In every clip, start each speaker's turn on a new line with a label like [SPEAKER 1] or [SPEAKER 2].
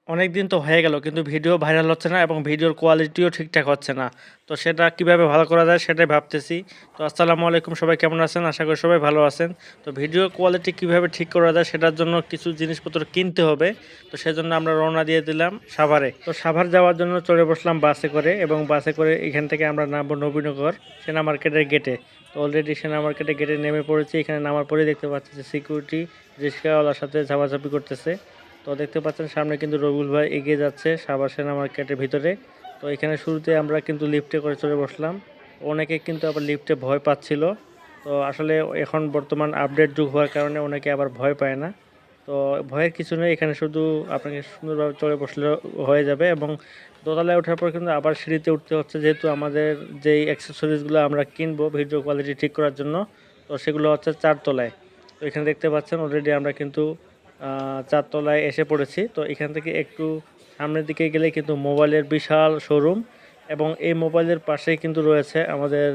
[SPEAKER 1] অনেকদিন তো হয়ে গেল কিন্তু ভিডিও ভাইরাল হচ্ছে না এবং ভিডিওর কোয়ালিটিও ঠিকঠাক হচ্ছে না। তো সেটা কিভাবে ভালো করা যায় সেটাই ভাবতেছি। তো আসসালামু আলাইকুম, সবাই কেমন আছেন? আশা করি সবাই ভালো আছেন। তো ভিডিও কোয়ালিটি কিভাবে ঠিক করা যায় সেটার জন্য কিছু জিনিসপত্র কিনতে হবে। তো সেজন্য আমরা রওনা দিয়ে দিলাম সাভারে। তো সাভার যাওয়ার জন্য চড়ে বসলাম বাসে করে এবং বাসে করে এখান থেকে আমরা নামবো নবীনগর সেনা মার্কেটের গেটে। তো অলরেডি সেনা মার্কেটের গেটে নেমে পড়েছি। এখানে নামার পরেই দেখতে পাচ্ছি যে সিকিউরিটি রিক্সাওয়ালার সাথে ঝাপাঝাপি করতেছে। তো দেখতে পাচ্ছেন সামনে কিন্তু রবিউল ভাই এগিয়ে যাচ্ছে সাভার সেনা মার্কেটের ভিতরে। তো এখানে শুরুতে আমরা কিন্তু লিফটে করে চলে বসলাম। অনেকে কিন্তু আবার লিফটে ভয় পাচ্ছিল। তো আসলে এখন বর্তমান আপডেট যুগ হওয়ার কারণে অনেকে আবার ভয় পায় না। তো ভয়ের কিছু নেই, এখানে শুধু আপনাকে সুন্দরভাবে চড়ে বসলে হয়ে যাবে এবং দোতলায় ওঠার পর কিন্তু আবার সিঁড়িতে উঠতে হচ্ছে, যেহেতু আমাদের যেই অ্যাক্সেসরিজগুলো আমরা কিনবো ভিডিও কোয়ালিটি ঠিক করার জন্য, তো সেগুলো হচ্ছে 4 তলায়। তো এখানে দেখতে পাচ্ছেন অলরেডি আমরা কিন্তু 4 তলায় এসে পড়েছি। তো এখান থেকে একটু সামনের দিকে গেলে কিন্তু মোবাইলের বিশাল শোরুম এবং এই মোবাইলের পাশেই কিন্তু রয়েছে আমাদের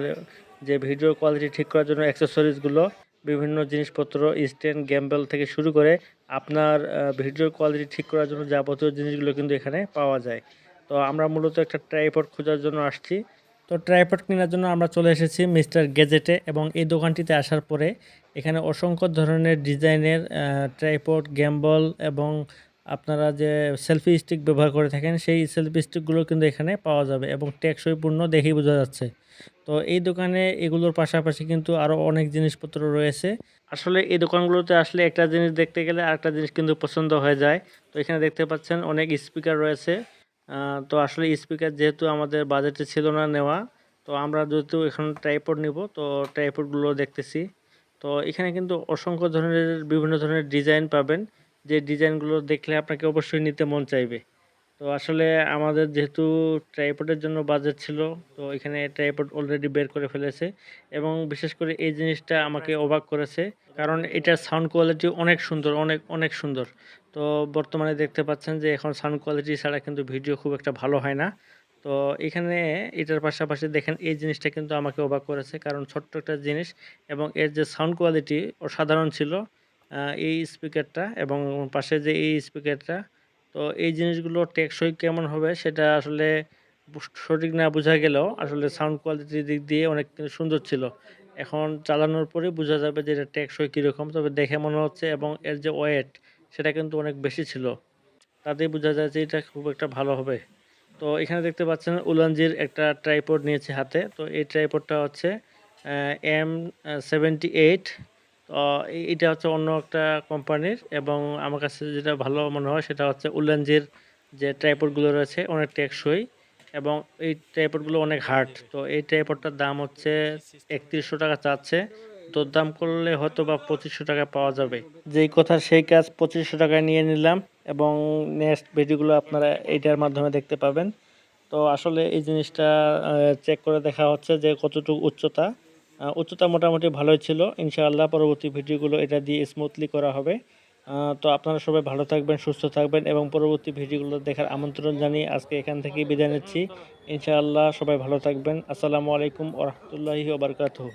[SPEAKER 1] যে ভিডিও কোয়ালিটি ঠিক করার জন্য অ্যাক্সেসরিজগুলো, বিভিন্ন জিনিসপত্র, স্ট্যান্ড, গ্যাম্বেল থেকে শুরু করে আপনার ভিডিও কোয়ালিটি ঠিক করার জন্য যাবতীয় জিনিসগুলো কিন্তু এখানে পাওয়া যায়। তো আমরা মূলত একটা ট্রাইপড খোঁজার জন্য আসছি। তো ট্রাইপড কেনার জন্য আমরা চলে এসেছি মিস্টার গ্যাজেটে এবং এই দোকানটিতে আসার পরে এখানে অসংখ্য ধরনের ডিজাইনের ট্রাইপড, গ্যাম্বল এবং আপনারা যে সেলফি স্টিক ব্যবহার করে থাকেন সেই সেলফি স্টিকগুলো কিন্তু এখানে পাওয়া যাবে এবং টেকসইপূর্ণ দেখেই বোঝা যাচ্ছে। তো এই দোকানে এগুলোর পাশাপাশি কিন্তু আরও অনেক জিনিসপত্র রয়েছে। আসলে এই দোকানগুলোতে আসলে একটা জিনিস দেখতে গেলে আরেকটা জিনিস কিন্তু পছন্দ হয়ে যায়। তো এখানে দেখতে পাচ্ছেন অনেক স্পিকার রয়েছে। তো আসলে স্পিকার যেহেতু আমাদের বাজেটে ছিল না নেওয়া, তো আমরা যেহেতু এখন ট্রাইপড নিব, তো ট্রাইপডগুলো দেখতেছি। তো এখানে কিন্তু অসংখ্য ধরনের বিভিন্ন ধরনের ডিজাইন পাবেন, যে ডিজাইনগুলো দেখলে আপনাকে অবশ্যই নিতে মন চাইবে। তো আসলে আমাদের যেহেতু ট্রাইপডের জন্য বাজেট ছিল, তো এখানে ট্রাইপড অলরেডি বের করে ফেলেছে এবং বিশেষ করে এই জিনিসটা আমাকে অবাক করেছে, কারণ এটার সাউন্ড কোয়ালিটি অনেক সুন্দর, অনেক অনেক সুন্দর। তো বর্তমানে দেখতে পাচ্ছেন যে এখন সাউন্ড কোয়ালিটি ছাড়া কিন্তু ভিডিও খুব একটা ভালো হয় না। তো এখানে এটার পাশাপাশি দেখেন এই জিনিসটা কিন্তু আমাকে অবাক করেছে, কারণ ছোট্ট একটা জিনিস এবং এর যে সাউন্ড কোয়ালিটি অসাধারণ ছিল। এই স্পিকারটা এবং পাশে যে এই স্পিকারটা, তো এই জিনিসগুলো টেকসই কেমন হবে সেটা আসলে সঠিক না বোঝা গেলেও আসলে সাউন্ড কোয়ালিটির দিক দিয়ে অনেক কিন্তু সুন্দর ছিল। এখন চালানোর পরে বোঝা যাবে যে এটা টেকসই কীরকম, তবে দেখে মনে হচ্ছে এবং এর যে ওয়েট সেটা কিন্তু অনেক বেশি ছিল, তাতেই বোঝা যায় যে এটা খুব একটা ভালো হবে। তো এখানে দেখতে পাচ্ছেন উলানজির একটা ট্রাইপড নিয়েছে হাতে। তো এই ট্রাইপডটা হচ্ছে M78। তো এটা হচ্ছে অন্য একটা কোম্পানির এবং আমার কাছে যেটা ভালো মনে হয় সেটা হচ্ছে উলানজির যে ট্রাইপডগুলো রয়েছে অনেক টেকসই এবং এই ট্রাইপডগুলো অনেক হার্ড। তো এই ট্রাইপডটার দাম হচ্ছে ৩১০০ টাকা চাচ্ছে। দরদাম করলে হয়তো বা ২৫০০ টাকায় পাওয়া যাবে। যেই কথা সেই কাজ, ২৫০০ টাকায় নিয়ে নিলাম এবং নেক্সট ভিডিওগুলো আপনারা এইটার মাধ্যমে দেখতে পাবেন। তো আসলে এই জিনিসটা চেক করে দেখা হচ্ছে যে কতটুকু উচ্চতা। উচ্চতা মোটামুটি ভালোই ছিল। ইনশাআল্লাহ পরবর্তী ভিডিওগুলো এটা দিয়ে স্মুথলি করা হবে। তো আপনারা সবাই ভালো থাকবেন, সুস্থ থাকবেন এবং পরবর্তী ভিডিওগুলো দেখার আমন্ত্রণ জানিয়ে আজকে এখান থেকেই বিদায় নিচ্ছি। ইনশাআল্লাহ সবাই ভালো থাকবেন। আসসালামু আলাইকুম ওয়া রাহমাতুল্লাহি ওয়া বারাকাতুহু।